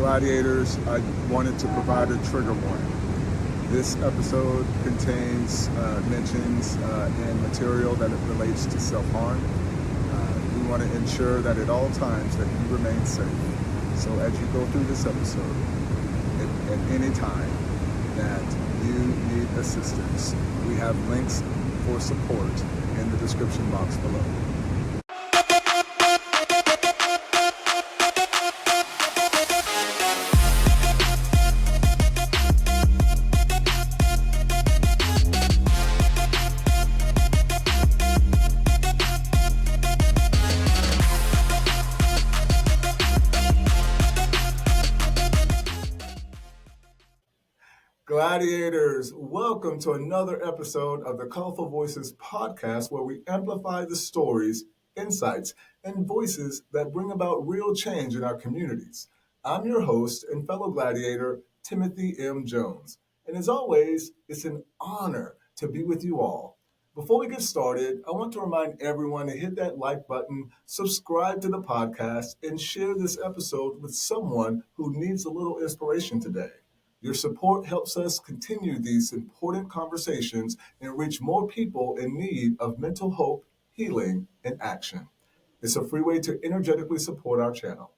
Gladiators, I wanted to provide a trigger warning. This episode contains mentions and material that it relates to self-harm. We want to ensure that at all times that you remain safe. So as you go through this episode, at any time that you need assistance, we have links for support in the description box below. Gladiators, welcome to another episode of the Colorful Voices podcast, where we amplify the stories, insights, and voices that bring about real change in our communities. I'm your host and fellow gladiator, Timothy M. Jones. And as always, it's an honor to be with you all. Before we get started, I want to remind everyone to hit that like button, subscribe to the podcast, and share this episode with someone who needs a little inspiration today. Your support helps us continue these important conversations and reach more people in need of mental hope, healing, and action. It's a free way to energetically support our channel.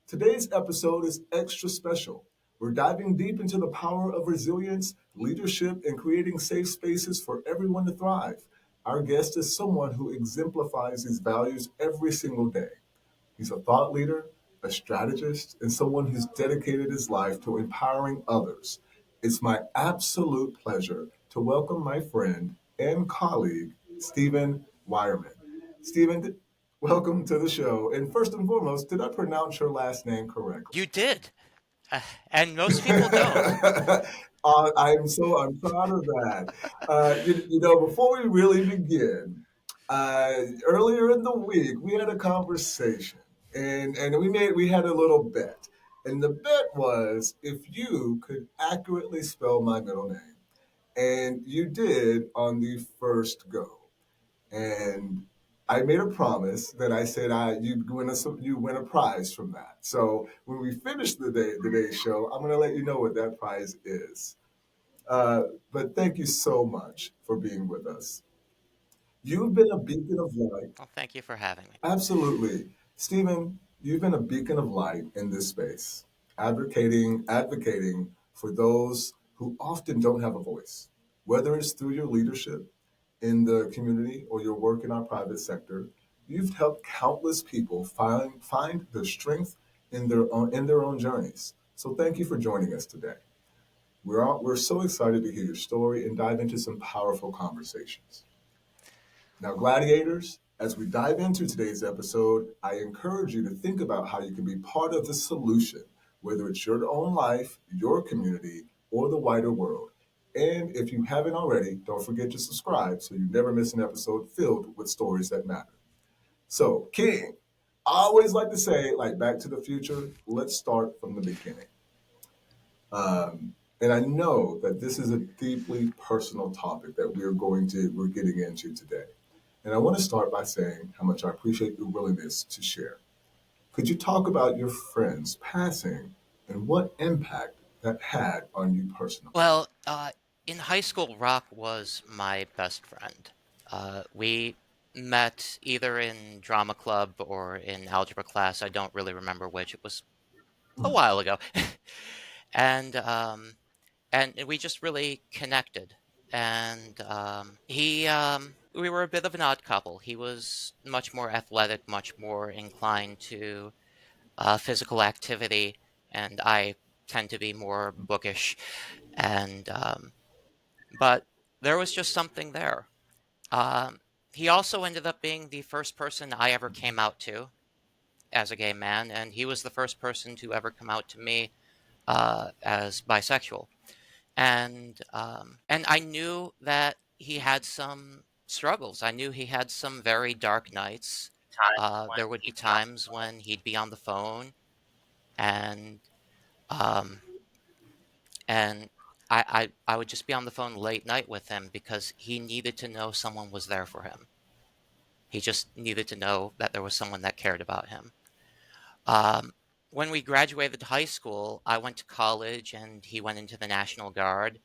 Today's episode is extra special. We're diving deep into the power of resilience, leadership, and creating safe spaces for everyone to thrive. Our guest is someone who exemplifies these values every single day. He's a thought leader, a strategist, and someone who's dedicated his life to empowering others. It's my absolute pleasure to welcome my friend and colleague, Stephen Weierman. Stephen, welcome to the show. And first and foremost, did I pronounce your last name correctly? You did. And most people don't. I'm proud of that. Before we really begin, earlier in the week we had a conversation, and we had a little bet, and the bet was if you could accurately spell my middle name, and you did on the first go, and I made a promise that I said you win a prize from that. So when we finish the today's show, I'm going to let you know what that prize is. But thank you so much for being with us. You've been a beacon of light. Well, thank you for having me. Absolutely. Stephen, you've been a beacon of light in this space, advocating for those who often don't have a voice, whether it's through your leadership in the community or your work in our private sector. You've helped countless people find their strength in their own journeys. So thank you for joining us today. We're so excited to hear your story and dive into some powerful conversations. Now, gladiators, as we dive into today's episode, I encourage you to think about how you can be part of the solution, whether it's your own life, your community, or the wider world. And if you haven't already, don't forget to subscribe so you never miss an episode filled with stories that matter. So, King, I always like to say, like Back to the Future, let's start from the beginning. And I know that this is a deeply personal topic that we're getting into today. And I want to start by saying how much I appreciate your willingness to share. Could you talk about your friend's passing and what impact that had on you personally? Well, in high school, Rock was my best friend. We met either in drama club or in algebra class. I don't really remember which. It was a while ago. and we just really connected. And we were a bit of an odd couple. He was much more athletic, much more inclined to physical activity, and I tend to be more bookish. And but there was just something there. Um, he also ended up being the first person I ever came out to as a gay man, and he was the first person to ever come out to me as bisexual. And I knew that he had some struggles. I knew he had some very dark nights. There would be times when he'd be on the phone, and um, and I would just be on the phone late night with him because he needed to know someone was there for him. He just needed to know that there was someone that cared about him. Um, when we graduated high school, I went to college and he went into the National Guard.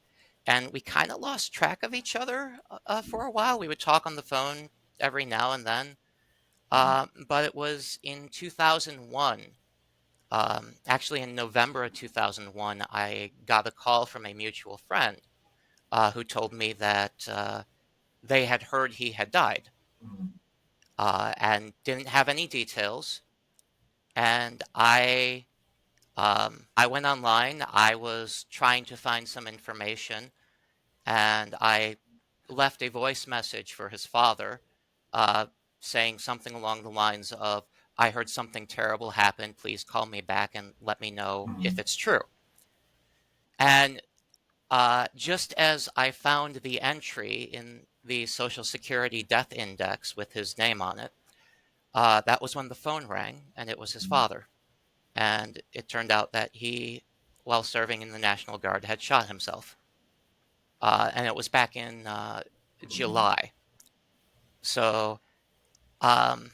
And we kind of lost track of each other for a while. We would talk on the phone every now and then. Mhm. But it was in 2001, actually in November of 2001, I got a call from a mutual friend who told me that they had heard he had died Mhm. and didn't have any details. And I went online. I was trying to find some information, and I left a voice message for his father, uh, saying something along the lines of, "I heard something terrible happen. Please call me back and let me know if Mhm. it's true." And just as I found the entry in the Social Security death index with his name on it, that was when the phone rang, and it was his Mhm. father. And it turned out that he, while serving in the National Guard, had shot himself. And it was back in Mhm. July. So, um,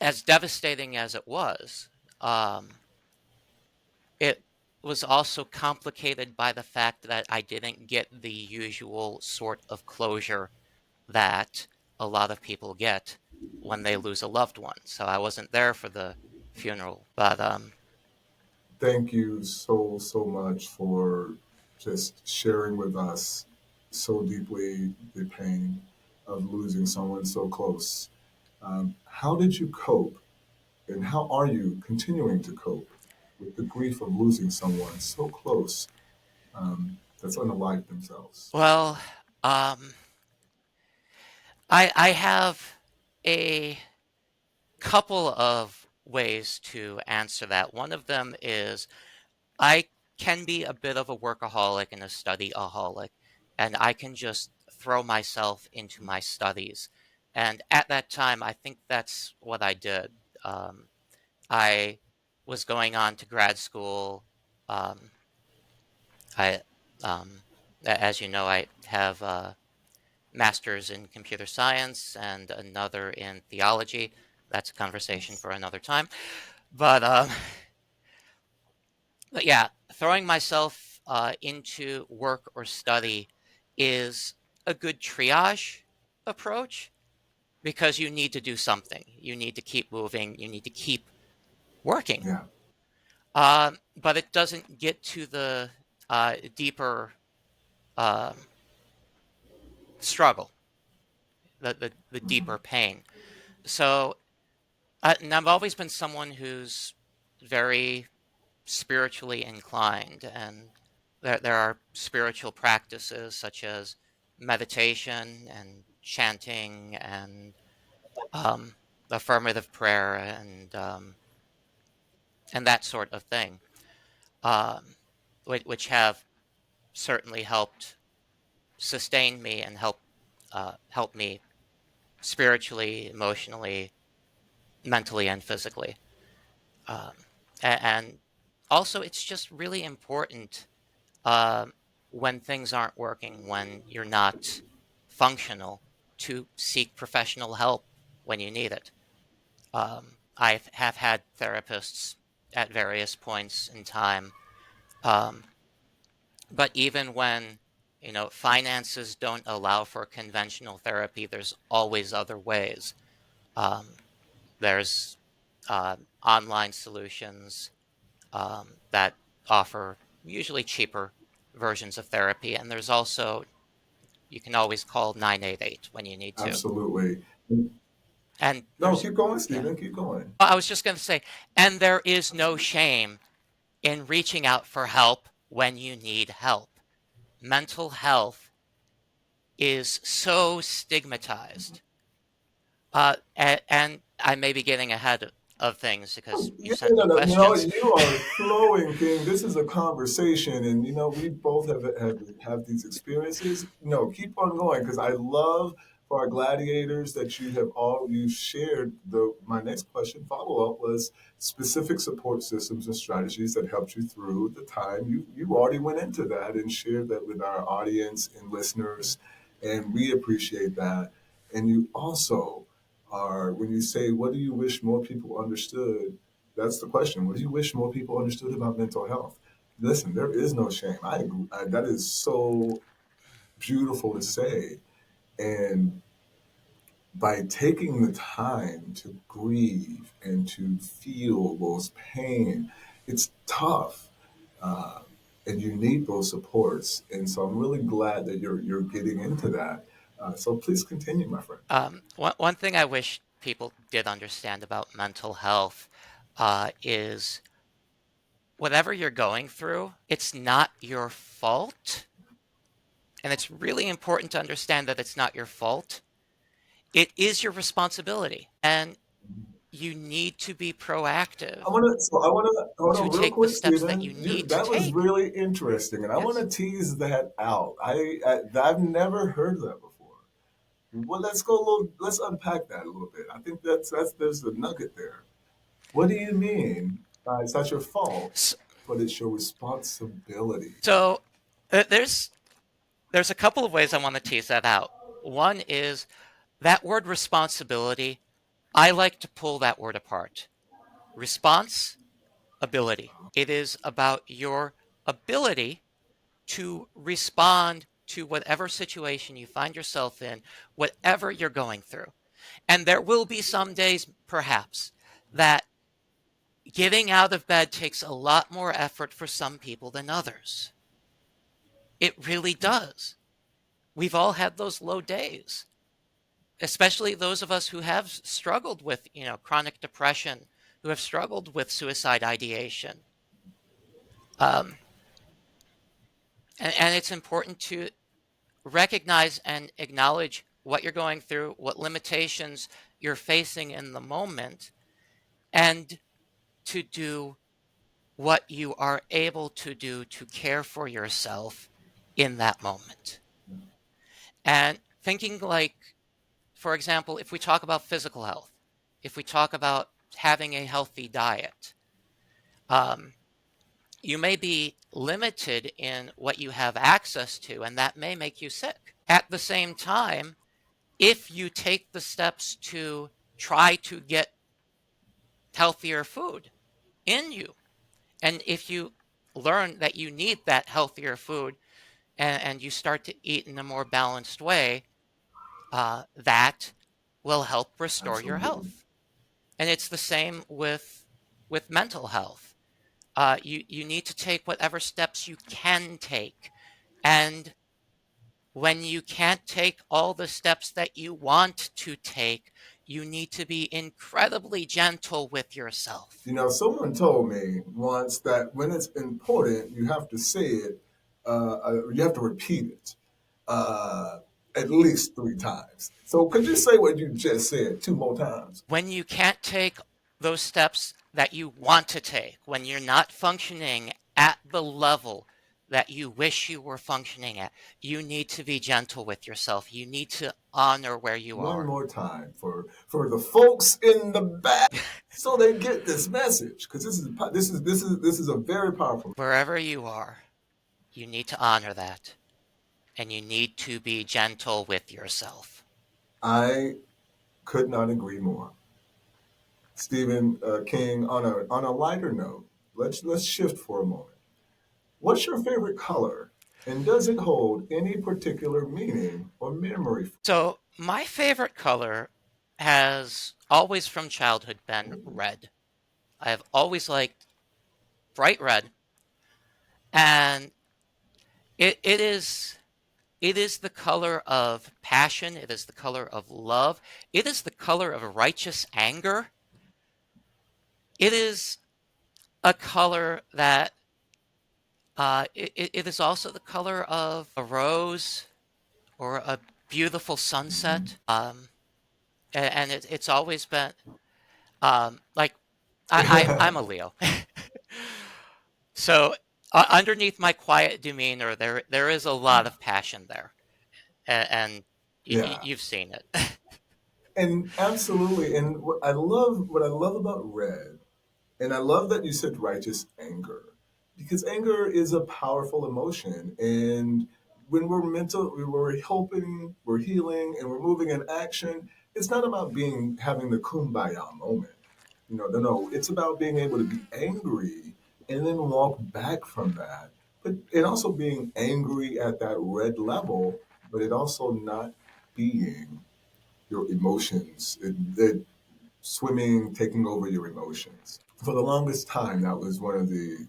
as devastating as it was, um, it was also complicated by the fact that I didn't get the usual sort of closure that a lot of people get when they lose a loved one. So I wasn't there for the funeral, but Thank you so, so much for just sharing with us so deeply the pain of losing someone so close. How did you cope, and how are you continuing to cope with the grief of losing someone so close that's unalike themselves? well, um, I have a couple of ways to answer that. One of them is I can be a bit of a workaholic and a studyaholic, and I can just throw myself into my studies. And at that time, I think that's what I did. Um, I was going on to grad school. Um, I, as you know, I have a master's in computer science and another in theology. That's a conversation Yes. for another time. But But yeah, throwing myself into work or study is a good triage approach because you need to do something. You need to keep moving. You need to keep working. Yeah. But it doesn't get to the deeper um, struggle, the Mhm. deeper pain. So, and I've always been someone who's very spiritually inclined, and there are spiritual practices such as meditation and chanting and um, affirmative prayer and that sort of thing, um, which have certainly helped sustain me and help me spiritually, emotionally, mentally, and physically. Um, and also, it's just really important um, when things aren't working, when you're not functional, to seek professional help when you need it. I have had therapists at various points in time, um, but even when finances don't allow for conventional therapy, there's always other ways. Um, there's online solutions that offer usually cheaper versions of therapy, and there's also you can always call 988 when you need to. Absolutely. And No, there's keep going, yeah. Stephen. Keep going. I was just going to say, and there is no Absolutely. shame in reaching out for help when you need help. Mental health is so stigmatized. And I may be getting ahead of things because you Yeah, sent me no, no, questions. you are flowing, King. This is a conversation, and we both have these experiences. No, keep on going because I love for our gladiators that you shared. My next question follow up was specific support systems and strategies that helped you through the time. You already went into that and shared that with our audience and listeners, and we appreciate that. And you also are when you say, "What do you wish more people understood?" That's the question. What do you wish more people understood about mental health? Listen, there is no shame. I agree. That is so beautiful to say. And by taking the time to grieve and to feel those pain, it's tough. Uh, and you need those supports. And so I'm really glad that you're getting into that. So please continue, my friend. One thing I wish people did understand about mental health is whatever you're going through, it's not your fault. And it's really important to understand that it's not your fault. It is your responsibility. And you need to be proactive I want to to real take the quick, steps that you Stephen. need to That was take. really interesting, and I want Yes. to tease that out. I've never heard that before. Well, let's go a little. Let's unpack that a little bit. I think that's there's a nugget there. What do you mean? It's not your fault, So, but it's your responsibility. so there's a couple of ways I want to tease that out. One is that word responsibility. I like to pull that word apart. Response ability. It is about your ability to respond to whatever situation you find yourself in, whatever you're going through. And there will be some days, perhaps, that getting out of bed takes a lot more effort for some people than others. It really does. We've all had those low days, especially those of us who have struggled with, chronic depression, who have struggled with suicide ideation. Um, and it's important to recognize and acknowledge what you're going through, what limitations you're facing in the moment, and to do what you are able to do to care for yourself in that moment. And thinking like, for example, if we talk about physical health, if we talk about having a healthy diet, um, you may be limited in what you have access to, and that may make you sick. At the same time, if you take the steps to try to get healthier food in you, and if you learn that you need that healthier food and you start to eat in a more balanced way, that will help restore your Absolutely. health. And it's the same with mental health. You need to take whatever steps you can take. And when you can't take all the steps that you want to take, you need to be incredibly gentle with yourself. Someone told me once that when it's important, you have to say it. You have to repeat it uh, at least 3 times. So could you say what you just said 2 more times? When you can't take those steps that you want to take, when you're not functioning at the level that you wish you were functioning at, you need to be gentle with yourself. You need to honor where you One are. more time for the folks in the back, so they get this message because this is a very powerful. Wherever you are, you need to honor that and you need to be gentle with yourself. I could not agree more. Stephen King. On a lighter note, let's shift for a moment. What's your favorite color, and does it hold any particular meaning or memory? So, my favorite color has always from childhood been red. I have always liked bright red, and it is the color of passion, it is the color of love, it is the color of righteous anger. It is a color that it is also the color of a rose or a beautiful Mhm. sunset. And it's always been like I'm a Leo. So underneath my quiet demeanor, there is a lot of passion there, and Yeah, you've seen it. and absolutely. And what I love about red, and I love that you said righteous anger, because anger is a powerful emotion, and when we're helping, we're healing, and we're moving in action. It's not about having the kumbaya moment. No. It's about being able to be angry and then walk back from that. But and also being angry at that red level, but it also not being your emotions. Swimming, taking over your emotions. For the longest time, that was one of the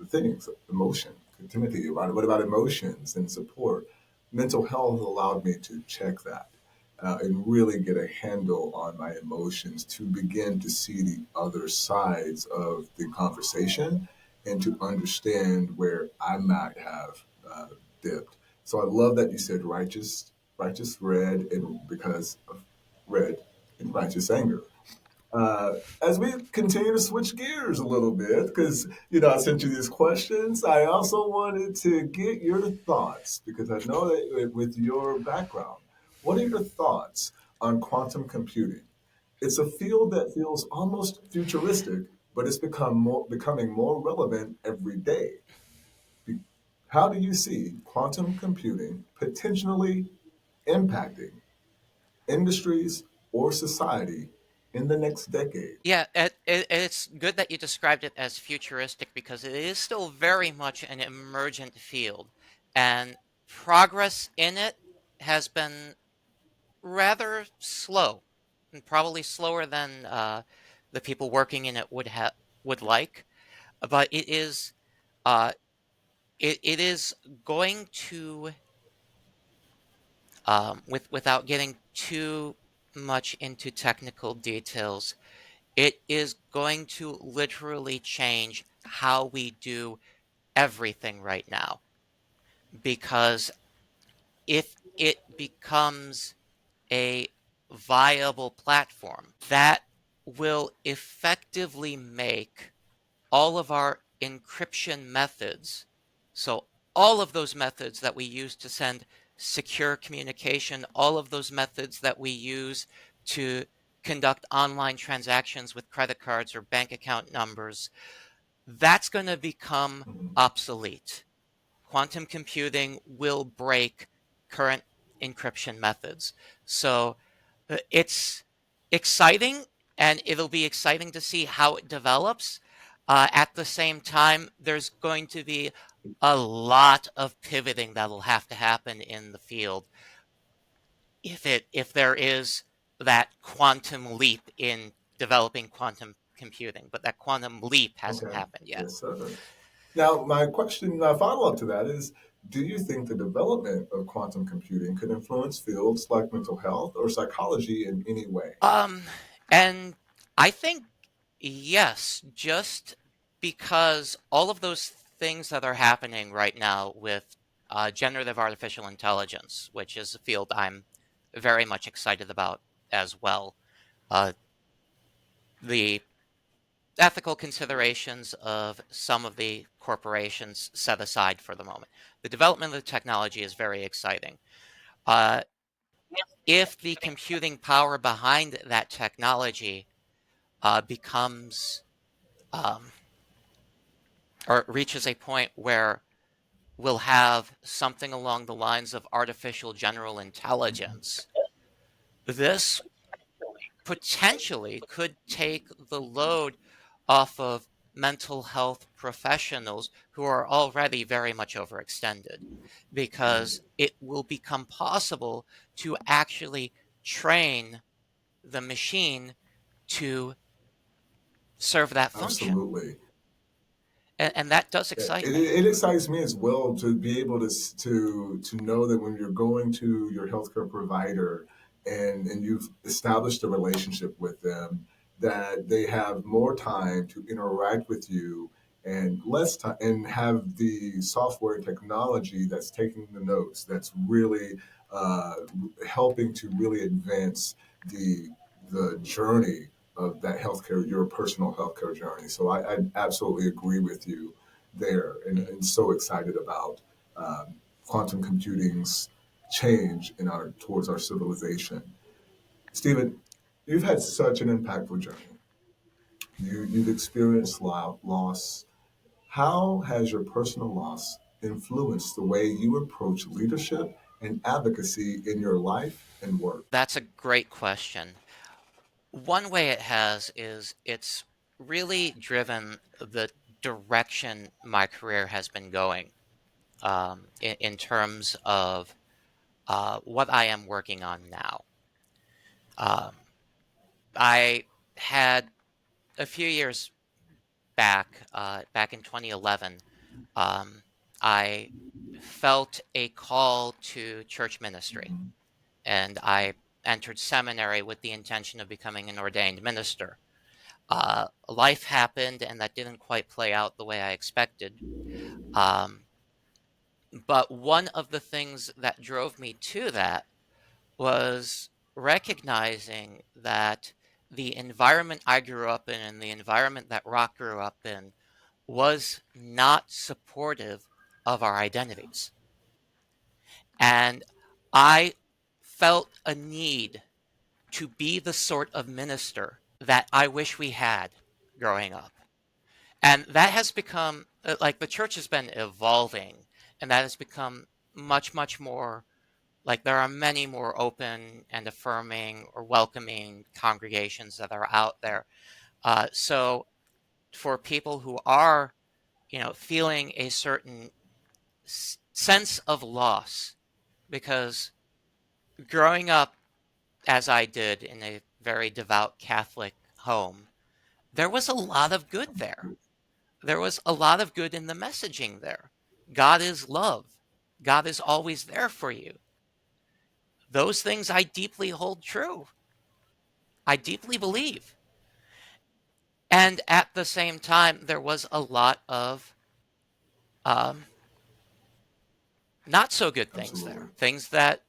things, emotion. Timothy, what about emotions and support? Mental health allowed me to check that and really get a handle on my emotions to begin to see the other sides of the conversation and to understand where I might have dipped. So I love that you said righteous red, and because of red and righteous anger. As we continue to switch gears a little bit, because I sent you these questions, I also wanted to get your thoughts because I know that with your background, what are your thoughts on quantum computing? It's a field that feels almost futuristic, but it's becoming more relevant every day. How do you see quantum computing potentially impacting industries or society in the next decade? Yeah, it's good that you described it as futuristic because it is still very much an emergent field, and progress in it has been rather slow, and probably slower than the people working in it would like. But uh, it is going to without getting too much into technical details. It is going to literally change how we do everything right now. Because if it becomes a viable platform, that will effectively make all of our encryption methods, so all of those methods that we use to send secure communication, all of those methods that we use to conduct online transactions with credit cards or bank account numbers, that's going to become Mhm. obsolete. Quantum computing will break current encryption methods. So it's exciting, and it'll be exciting to see how it develops. At the same time, there's going to be a lot of pivoting that'll have to happen in the field if there is that quantum leap in developing quantum computing, but that quantum leap hasn't Okay. happened yet. Yes, sir. Now, my follow up to that is, do you think the development of quantum computing could influence fields like mental health or psychology in any way? Um, and I think yes, just because all of those things that are happening right now with generative artificial intelligence, which is a field I'm very much excited about as well. Uh, the ethical considerations of some of the corporations set aside for the moment. The development of the technology is very exciting. Uh, if the computing power behind that technology becomes um, or reaches a point where we'll have something along the lines of artificial general intelligence, this potentially could take the load off of mental health professionals who are already very much overextended because it will become possible to actually train the machine to serve that function. Absolutely. And that does Yeah, excite It, me. it excites me as well to be able to know that when you're going to your healthcare provider and you've established a relationship with them, that they have more time to interact with you and less time and have the software technology that's taking the notes, that's really uh, helping to really advance the the journey of that healthcare, your personal healthcare journey. So I absolutely agree with you there, Mhm. and so excited about quantum computing's change in our towards our civilization. Stephen, you've had such an impactful journey. You've experienced loss. How has your personal loss influenced the way you approach leadership and advocacy in your life and work? That's a great question. One way it has is it's really driven the direction my career has been going, in terms of what I am working on now. Um, I had a few years back in 2011, um, I felt a call to church ministry, and I entered seminary with the intention of becoming an ordained minister. Life happened, and that didn't quite play out the way I expected. Um, but one of the things that drove me to that was recognizing that the environment I grew up in and the environment that Rock grew up in was not supportive of our identities. And I felt a need to be the sort of minister that I wish we had growing up. And that has become like the church has been evolving, and that has become much, much more like there are many more open and affirming or welcoming congregations that are out there. So for people who are, feeling a certain sense of loss, because growing up as I did in a very devout Catholic home, there was a lot of good there. There was a lot of good in the messaging there. God is love. God is always there for you. Those things I deeply hold true. I deeply believe. And at the same time, there was a lot of um, not so good things Absolutely. there, things that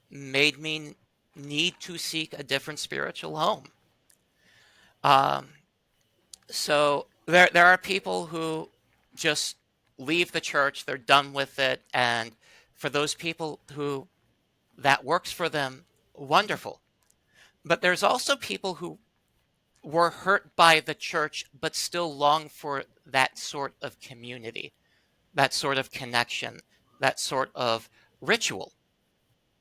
made me need to seek a different spiritual home. Um, so there are people who just leave the church, they're done with it, and for those people who that works for them, wonderful. But there's also people who were hurt by the church but still long for that sort of community, that sort of connection, that sort of ritual.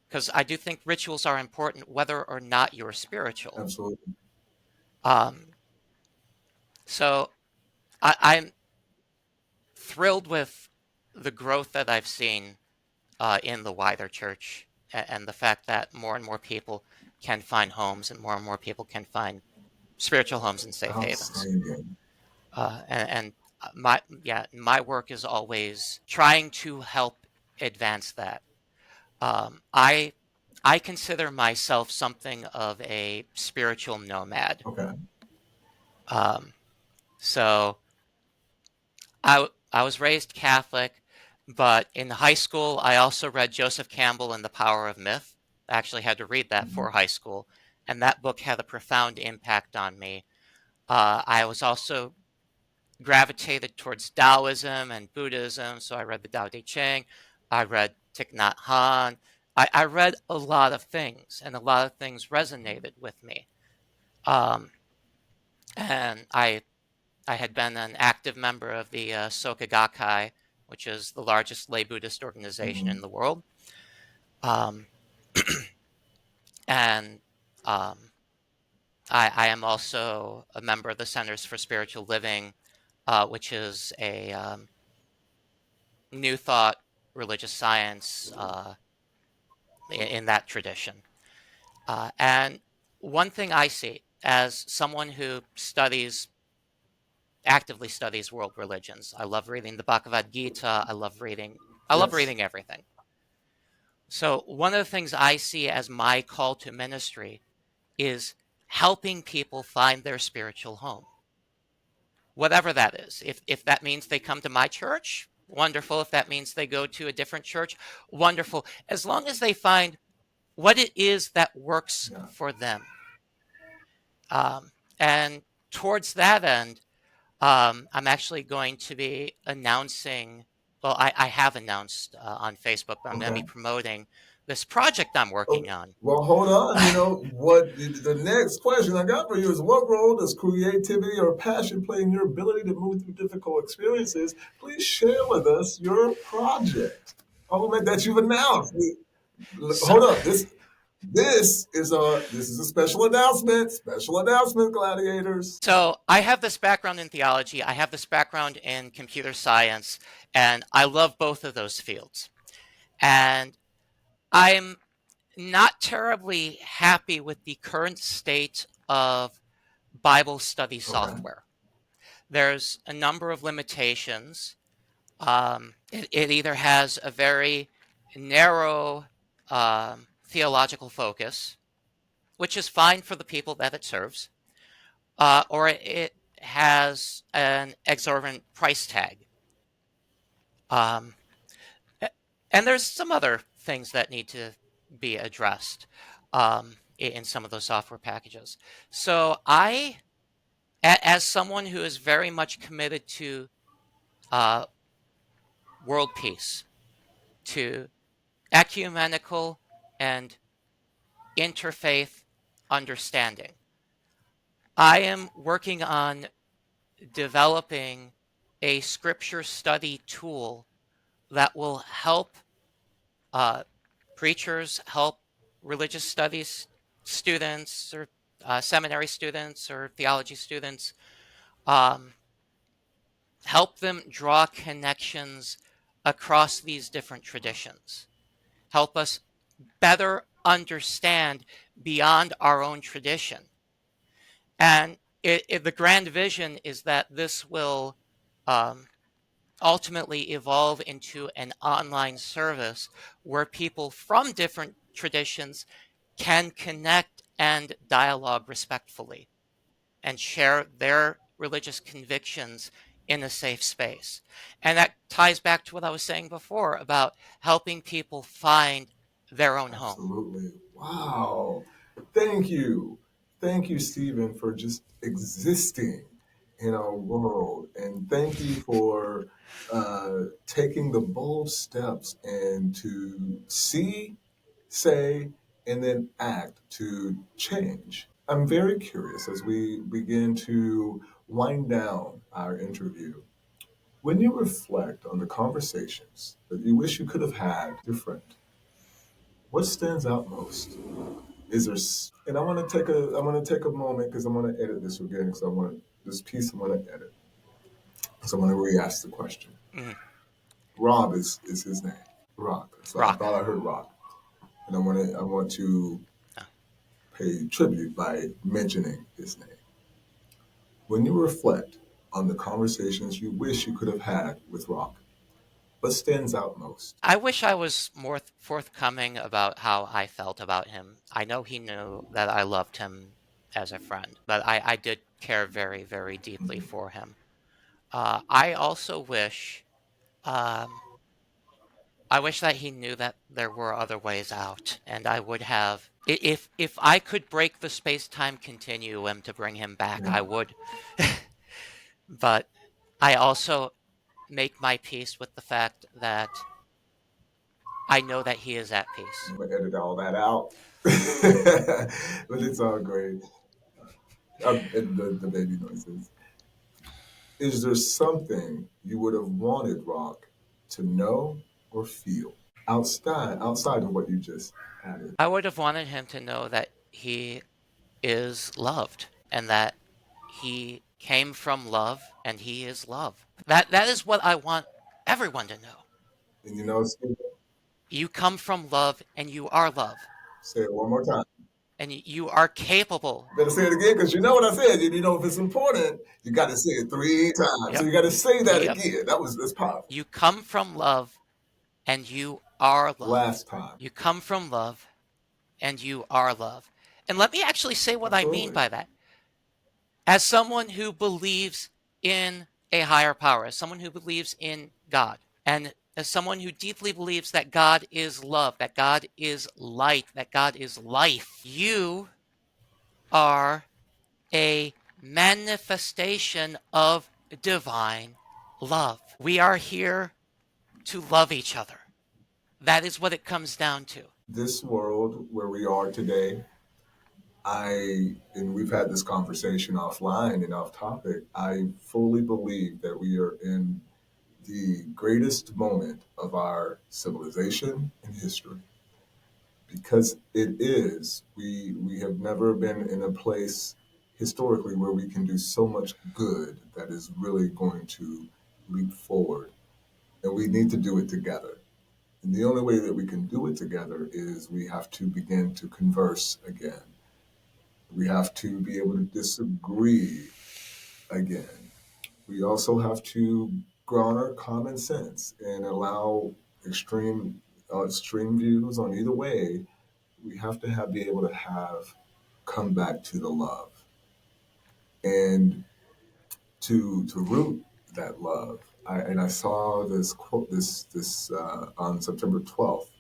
Because I do think rituals are important whether or not you're spiritual. Absolutely. Um, so I'm thrilled with the growth that I've seen in the wider church, and the fact that more and more people can find homes and more people can find spiritual homes and safe havens. Outstanding. And my work is always trying to help advance that. I consider myself something of a spiritual nomad. Okay. Um, so I was raised Catholic, but in high school I also read Joseph Campbell and the Power of Myth. I actually had to read that Mhm. for high school, and that book had a profound impact on me. I was also gravitated towards Taoism and Buddhism, so I read the Tao Te Ching. I read Thich Nhat Hanh. I read a lot of things, and a lot of things resonated with me. Um, and I had been an active member of the Soka Gakkai, which is the largest lay Buddhist organization in Mhm. the world. Um, and um, I am also a member of the Centers for Spiritual Living, which is a New Thought religious science in that tradition. And one thing I see as someone who actively studies world religions, I love reading the Bhagavad Gita. I love Yes. reading everything. So one of the things I see as my call to ministry is helping people find their spiritual home, whatever that is. If that means they come to my church, wonderful. If that means they go to a different church, wonderful. As long as they find what it is that works Yeah. for them. And towards that end, I'm actually going to be announcing, well, I have announced on Facebook, but I'm going to be Okay. promoting this project I'm Okay. working on. Well, hold on. What the next question I got for you is what role does creativity or passion play in your ability to move through difficult experiences? Please share with us your project. Oh, man, that you've announced. So, Hold up. This. This is a special announcement. Special announcement, gladiators. So I have this background in theology, I have this background in computer science, and I love both of those fields. And I'm not terribly happy with the current state of Bible study Okay. software. There's a number of limitations. It either has a very narrow theological focus, which is fine for the people that it serves, or it has an exorbitant price tag. Um, and there's some other things that need to be addressed in some of those software packages. So as someone who is very much committed to uh, world peace, to ecumenical and interfaith understanding, I am working on developing a scripture study tool that will help uh, preachers, help religious studies students, or seminary students, or theology students, um, help them draw connections across these different traditions, help us better understand beyond our own tradition. And the grand vision is that this will um, ultimately evolve into an online service where people from different traditions can connect and dialogue respectfully and share their religious convictions in a safe space. And that ties back to what I was saying before about helping people find their own home. Absolutely. Wow. Thank you. Thank you, Stephen, for just existing in our world. And thank you for taking the bold steps and to see, say, and then act to change. I'm very curious as we begin to wind down our interview. When you reflect on the conversations that you wish you could have had with your friend, what stands out most? Is there? And I want to take a moment because I'm going to edit this again because I want this piece I'm going to edit. So I'm going to re-ask the question. Mhm. Rob is his name. Rock. So I Rock. thought I heard Rock, and I want to Yeah. pay tribute by mentioning his name. When you reflect on the conversations you wish you could have had with Rock, what stands out most? I wish I was more forthcoming about how I felt about him. I know he knew that I loved him as a friend, but I did care very, very deeply for him. I also wish, um, I wish that he knew that there were other ways out, and I would have, if I could break the space-time continuum to bring him back, Yeah, I would. But I also make my peace with the fact that I know that he is at peace. I'm gonna edit all that out, but it's all great. The baby noises. Is there something you would have wanted Rock to know or feel outside of what you just added? I would have wanted him to know that he is loved and that he came from love and he is love. That is what I want everyone to know. And you know, Steve, You come from love and you are love. say it one more time. And you are capable. Better say it again because you know what I said. You know if it's important, you got to say it 3 times. So Yep. you got to say that Yep. again. That's powerful. You come from love and you are love. Last time, You come from love and you are love. And let me actually say what I mean absolutely. by that. As someone who believes in a higher power, as someone who believes in God, and as someone who deeply believes that God is love, that God is light, that God is life, you are a manifestation of divine love. We are here to love each other. That is what it comes down to. This world where we are today, and we've had this conversation offline and off topic, I fully believe that we are in the greatest moment of our civilization and history because it is. We have never been in a place historically where we can do so much good that is really going to leap forward, and we need to do it together. And the only way that we can do it together is we have to begin to converse again. We have to be able to disagree again. We also have to garner common sense and allow extreme extreme views on either way. We have to be able to have come back to the love and to root that love. I saw this quote this on September 12th,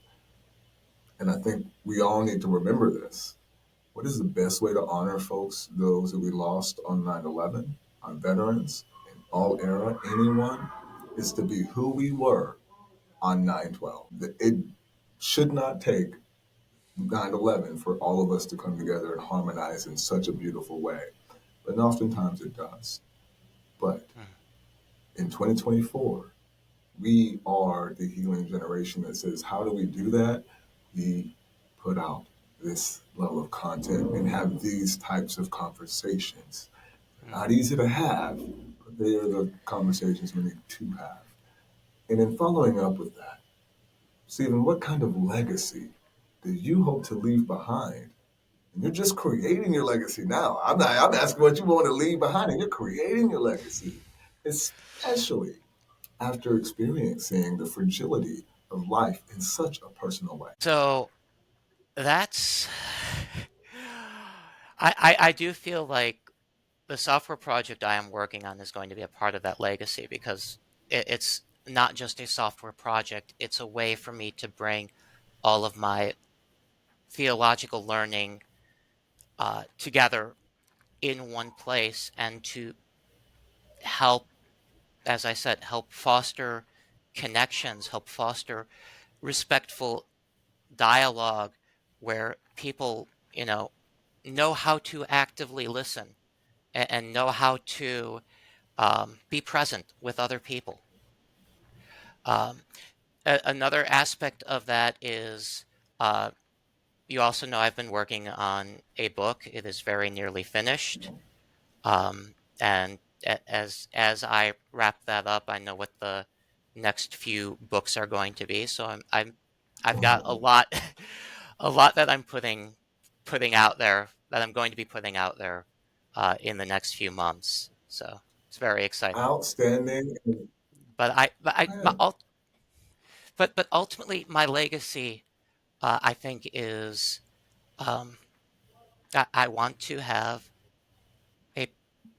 and I think we all need to remember this. What is the best way to honor folks, those that we lost on 9/11, our veterans, in all era, anyone, is to be who we were on 9/12. It should not take 9/11 for all of us to come together and harmonize in such a beautiful way. But oftentimes it does. But Mm. in 2024, we are the healing generation that says, how do we do that? We put out this level of content and have these types of conversations. Mm. Not easy to have, but they are the conversations we need to have. And in following up with that, Stephen, what kind of legacy do you hope to leave behind? And you're just creating your legacy now. I'm asking what you want to leave behind, and you're creating your legacy, especially after experiencing the fragility of life in such a personal way. So that's I do feel like the software project I am working on is going to be a part of that legacy because it's not just a software project, it's a way for me to bring all of my theological learning together in one place and to help, as I said, help foster connections, help foster respectful dialogue where people, know how to actively listen and know how to be present with other people. Um, Another aspect of that is uh, you also know I've been working on a book. It is very nearly finished. And as I wrap that up, I know what the next few books are going to be. So I've got a Oh, lot a lot that I'm putting out there that I'm going to be putting out there in the next few months. So it's very exciting. outstanding. But ultimately my legacy I think is um, I want to have a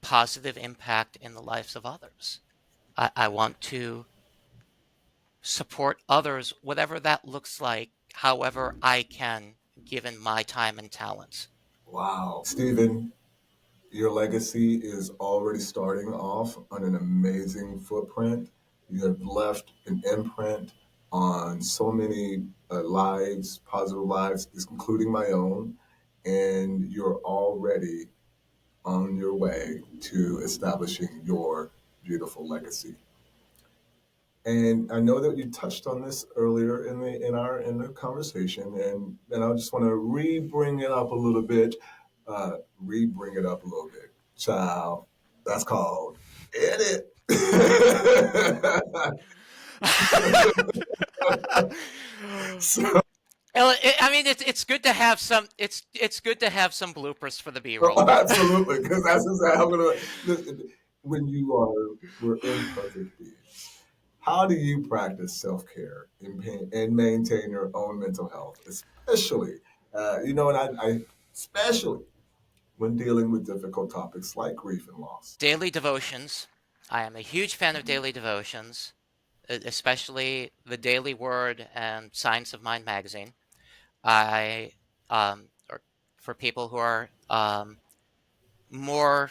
positive impact in the lives of others. I want to support others, whatever that looks like, however I can, given my time and talents. Wow. Stephen, your legacy is already starting off on an amazing footprint. You have left an imprint on so many lives, positive lives, including my own, and you're already on your way to establishing your beautiful legacy. And I know that you touched on this earlier in the conversation, and I just want to re-bring it up a little bit, re-bring it up a little bit. Child, that's called edit. So, I mean, it's good to have some. It's good to have some bloopers for the B-roll. oh, absolutely, because that's exactly how I'm gonna. When you are, we're imperfect beings. How do you practice self care and maintain your own mental health, especially, and I especially when dealing with difficult topics like grief and loss? Daily devotions. I am a huge fan of daily devotions, especially the Daily Word and Science of Mind magazine. Or for people who are more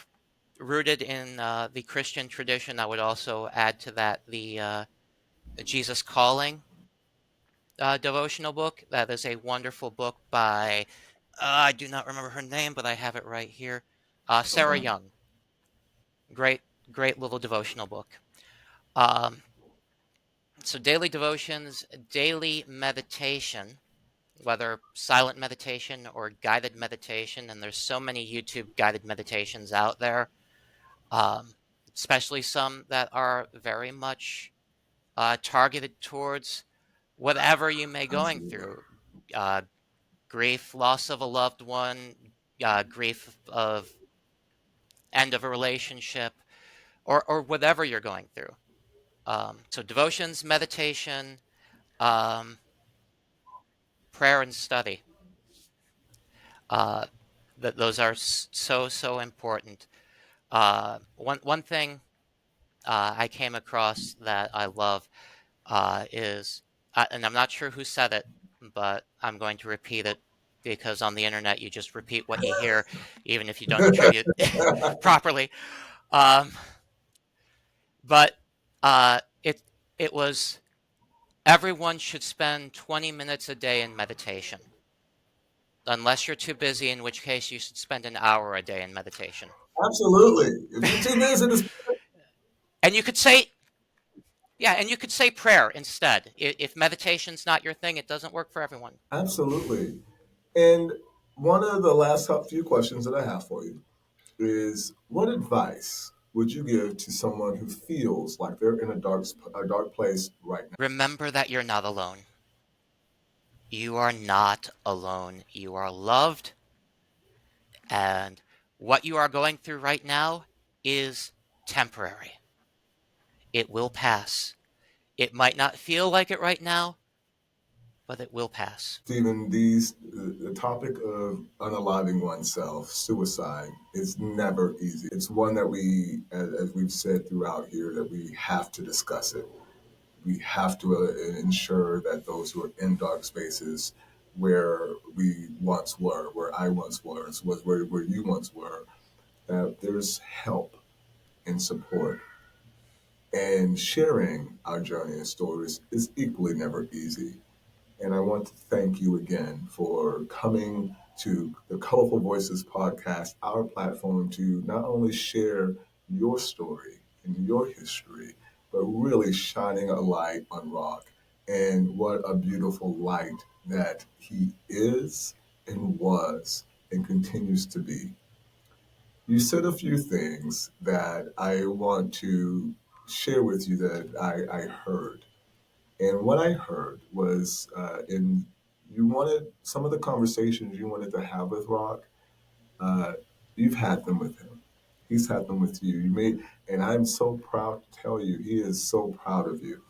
rooted in the Christian tradition, I would also add to that the Jesus Calling devotional book. That is a wonderful book by, I do not remember her name, but I have it right here. Sarah Okay. Young. Great, great little devotional book. Um, so daily devotions, daily meditation. whether silent meditation or guided meditation, and there's so many YouTube guided meditations out there, um, especially some that are very much targeted towards whatever you may going Absolutely. through, uh, grief, loss of a loved one, grief of end of a relationship, or whatever you're going through. So devotions, meditation, um, prayer, and study. Uh, those are so important. One thing I came across that I love is, and I'm not sure who said it, but I'm going to repeat it because on the internet you just repeat what you hear, even if you don't attribute properly. Um, but it was everyone should spend 20 minutes a day in meditation, unless you're too busy, in which case you should spend an hour a day in meditation. Absolutely. If you're too busy to, And you could say, yeah, and you could say prayer instead. If meditation's not your thing, it doesn't work for everyone. absolutely. And one of the last few questions that I have for you is, what advice would you give to someone who feels like they're in a dark place right now? Remember that you're not alone. You are not alone. You are loved, and what you are going through right now is temporary. It will pass. It might not feel like it right now, but it will pass. Stephen, the topic of unaliving oneself, suicide, is never easy. It's one that as we've said throughout here, that we have to discuss it. We have to ensure that those who are in dark spaces, where we once were, where I once was where you once were, that there's help and support. And sharing our journey and stories is equally never easy. And I want to thank you again for coming to the Colorful Voices podcast, our platform to not only share your story and your history, but really shining a light on Rock. And what a beautiful light that he is and was and continues to be. You said a few things that I want to share with you that I heard. And what I heard was, in you wanted some of the conversations you wanted to have with Rock. Uh, you've had them with him. He's had them with you. You made, and I'm so proud to tell you, he is so proud of you,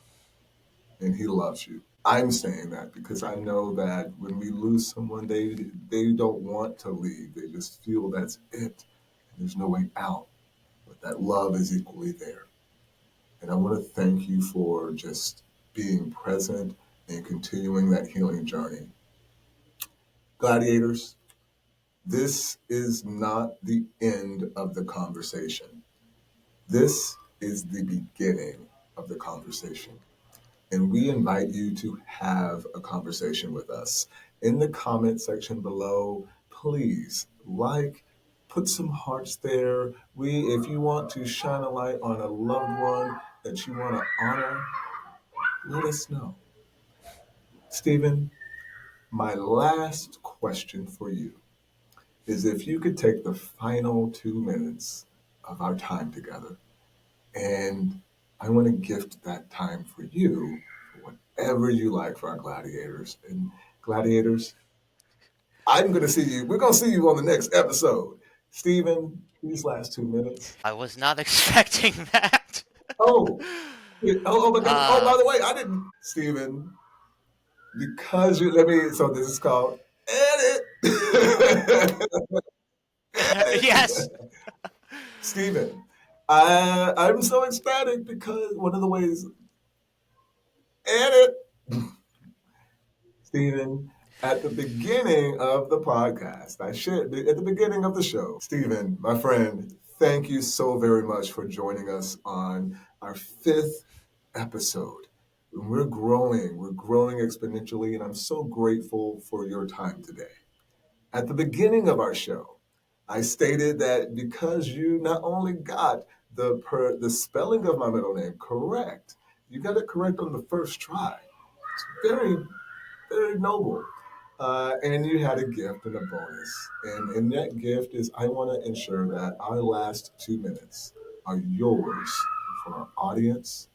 and he loves you. I'm saying that because I know that when we lose someone, they don't want to leave. They just feel that's it. And there's no way out. But that love is equally there. And I want to thank you for just being present and continuing that healing journey. Gladiators, this is not the end of the conversation. This is the beginning of the conversation. And we invite you to have a conversation with us. In the comment section below, please put some hearts there. If you want to shine a light on a loved one that you want to honor, let us know. Stephen, my last question for you is, if you could take the final 2 minutes of our time together, and I want to gift that time for you, for whatever you like, for our gladiators. And gladiators, we're going to see you on the next episode. Stephen, these last 2 minutes. I was not expecting that. Oh, oh, by uh, the way, I didn't. Stephen, because you, let me, so this is called edit. yes. Stephen, I'm so ecstatic because one of the ways, edit, Stephen, at the beginning of the podcast, I shared at the beginning of the show, Stephen, my friend, thank you so very much for joining us on our fifth episode. We're growing exponentially, and I'm so grateful for your time today. At the beginning of our show, I stated that because you not only got the spelling of my middle name correct, you got it correct on the first try. It's very, very noble. And you had a gift and a bonus. And that gift is I want to ensure that our last 2 minutes are yours for our audience.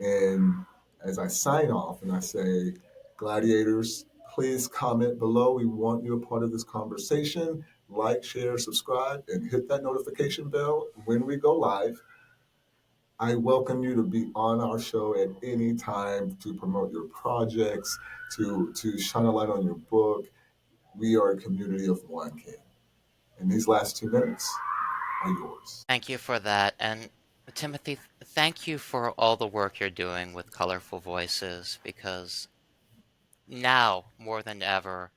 And as I sign off and I say, gladiators, please comment below. We want you a part of this conversation. Like, share, subscribe, and hit that notification bell when we go live. I welcome you to be on our show at any time to promote your projects, to shine a light on your book. We are a community of one, King. And these last 2 minutes are yours. Thank you for that. And Timothy, thank you for all the work you're doing with Colorful Voices because now more than ever,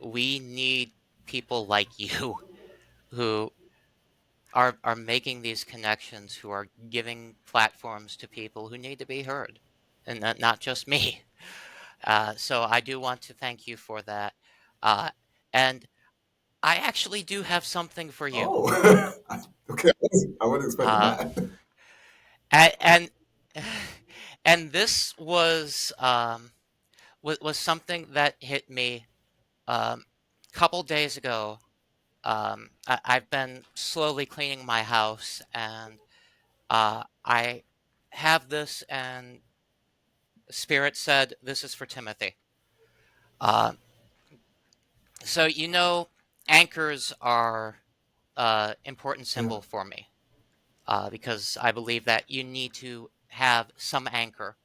we need people like you who are making these connections, who are giving platforms to people who need to be heard, and not just me. So I do want to thank you for that. Uh, and I actually do have something for you. Oh, okay. I wasn't expecting Uh, that. and and this was something that hit me a couple days ago. I've been slowly cleaning my house, and I have this, and Spirit said, "This is for Timothy." Uh, so anchors are important Yeah. symbol for me because I believe that you need to have some anchor,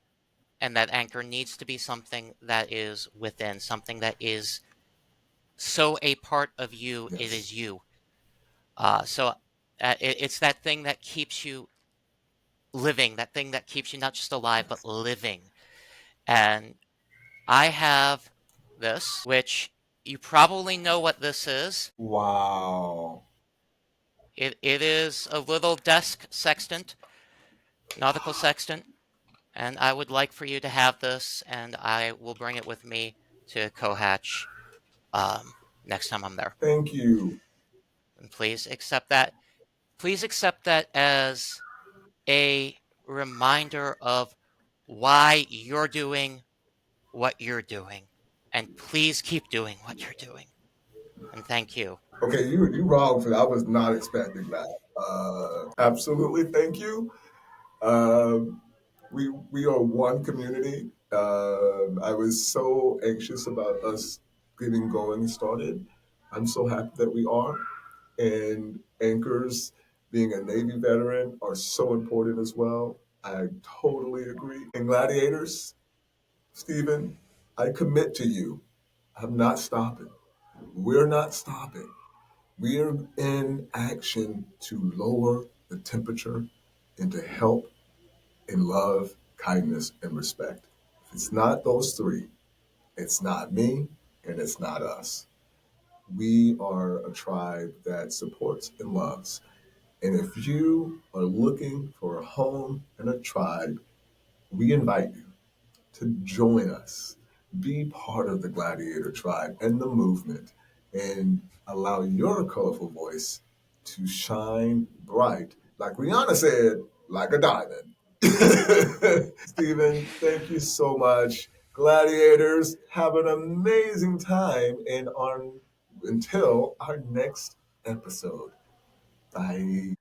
and that anchor needs to be something that is within, something that is so a part of you, it Yes. is you. It's that thing that keeps you living, that thing that keeps you not just alive, but living. And I have this, which you probably know what this is. Wow. It is a little desk sextant, nautical sextant, and I would like for you to have this, and I will bring it with me to Kohatch next time I'm there. Thank you. And please accept that. Please accept that as a reminder of why you're doing what you're doing. And please keep doing what you're doing. And thank you. Okay, you wrong for that. I was not expecting that. Absolutely, thank you. Um, we are one community. I was so anxious about us getting going started. I'm so happy that we are. And anchors, being a Navy veteran, are so important as well. I totally agree. And gladiators, Stephen, I commit to you. I'm not stopping. We're not stopping. We are in action to lower the temperature and to help in love, kindness, and respect. If it's not those three, it's not me and it's not us. We are a tribe that supports and loves. And if you are looking for a home and a tribe, we invite you to join us, be part of the gladiator tribe and the movement, and allow your colorful voice to shine bright, like Rihanna said, like a diamond. Stephen, thank you so much. Gladiators, have an amazing time and on until our next episode. Bye.